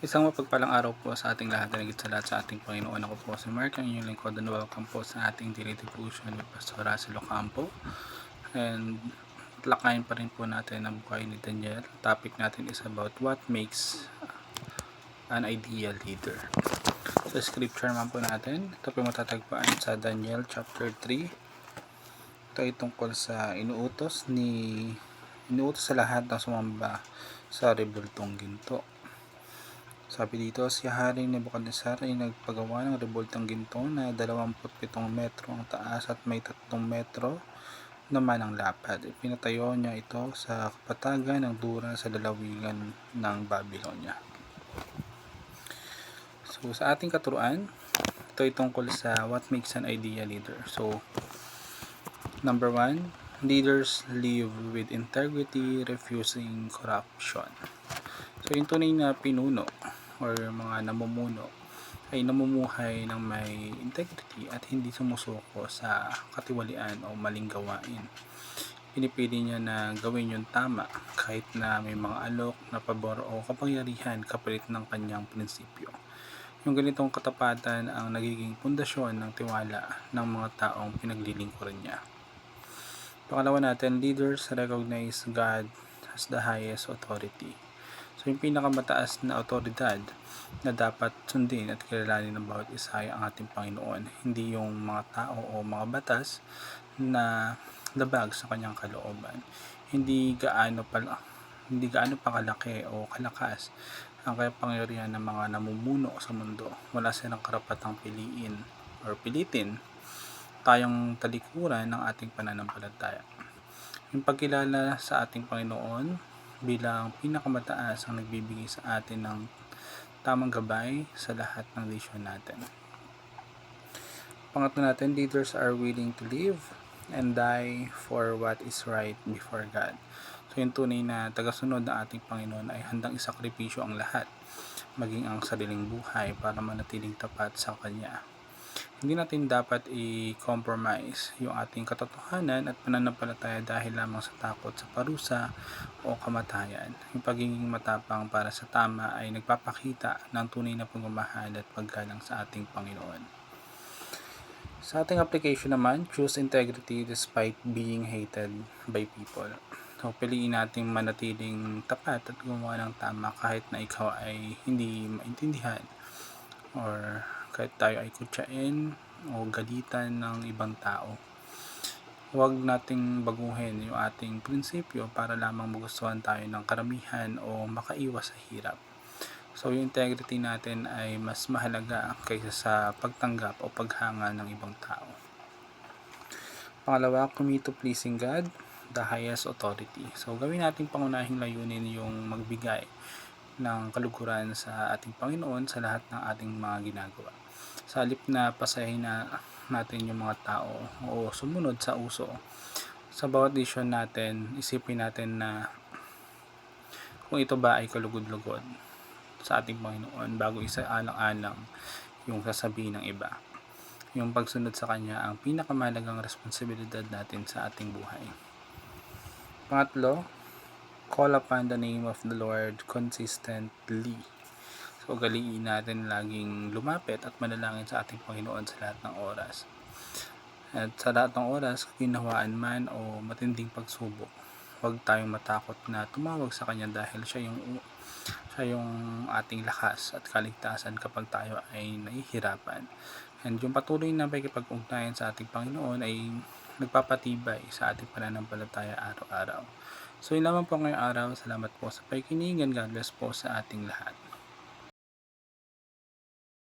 Isang mapagpalang araw po sa ating lahat, higit sa lahat sa ating Panginoon. Ako po si Mark, ang inyong lingkod, and welcome po sa ating daily devotion with Pastor Russell Ocampo. And lakayin pa rin po natin ang buhay ni Daniel. Topic natin is about what makes an ideal leader. Sa scripture naman po natin, ito po matatagpuan sa Daniel chapter 3. Ito ay tungkol sa inuutos sa lahat ng sumamba sa rebultong ginto. Sabi dito, si Haring Nebuchadnezzar ay nagpagawa ng rebultong ginto na 27 metro ang taas at may 3 metro naman ang lapad. Ipinatayo niya ito sa kapatagan ng Dura sa lalawigan ng Babylonia. So sa ating katuruan, ito ay tungkol sa what makes an ideal leader. So number 1, leaders live with integrity, refusing corruption. So yung tunay na pinuno or mga namumuno ay namumuhay ng may integrity at hindi sumusuko sa katiwalian o maling gawain. Pinipili niya na gawin yung tama kahit na may mga alok na pabor o kapangyarihan kapalit ng kanyang prinsipyo. Yung ganitong katapatan ang nagiging pundasyon ng tiwala ng mga taong pinaglilingkuran niya. Pangalawa natin, leaders recognize God as the highest authority. So yung pinakamataas na otoridad na dapat sundin at kilalanin ng bawat isa ay ang ating Panginoon, hindi yung mga tao o mga batas na labag sa kanyang kalooban. Hindi gaano pa kalaki o kalakas ang kapangyarihan ng mga namumuno sa mundo. Wala silang karapatang pilitin tayong talikuran ng ating pananampalataya. Yung pagkilala sa ating Panginoon bilang pinakamataas ang nagbibigay sa atin ng tamang gabay sa lahat ng desisyon natin. Pangatlo natin, leaders are willing to live and die for what is right before God. So yung tunay na tagasunod ng ating Panginoon ay handang isakripisyo ang lahat, maging ang sariling buhay para manatiling tapat sa Kanya. Hindi natin dapat i-compromise yung ating katotohanan at pananampalataya dahil lamang sa takot sa parusa o kamatayan. Yung pagiging matapang para sa tama ay nagpapakita ng tunay na pagmamahal at paggalang sa ating Panginoon. Sa ating application naman, choose integrity despite being hated by people. So, piliin natin manatiling tapat at gumawa ng tama kahit na ikaw ay hindi maintindihan or kahit tayo ay kutsain o galitan ng ibang tao. Huwag nating baguhin yung ating prinsipyo para lamang magustuhan tayo ng karamihan o makaiwas sa hirap. So yung integrity natin ay mas mahalaga kaysa sa pagtanggap o paghanga ng ibang tao. Pangalawa, commit to pleasing God, the highest authority. So gawin nating pangunahing layunin yung magbigay ng kaluguran sa ating Panginoon sa lahat ng ating mga ginagawa. Sa halip na pasahin natin yung mga tao o sumunod sa uso, sa bawat desisyon natin, isipin natin na kung ito ba ay kalugod-lugod sa ating Panginoon bago isaalang-alang yung sasabihin ng iba. Yung pagsunod sa Kanya ang pinakamahalagang responsibilidad natin sa ating buhay. Pangatlo, call upon the name of the Lord consistently. So, ugaliin natin laging lumapit at manalangin sa ating Panginoon sa lahat ng oras. At sa lahat ng oras, kaginhawaan man o matinding pagsubok, huwag tayong matakot na tumawag sa Kanya dahil siya yung ating lakas at kaligtasan kapag tayo ay nahihirapan. And yung patuloy na pakikipag-ugnayan sa ating Panginoon ay nagpapatibay sa ating pananampalataya araw-araw. So yun lamang po ngayong araw. Salamat po sa pakikinig and God bless po sa ating lahat.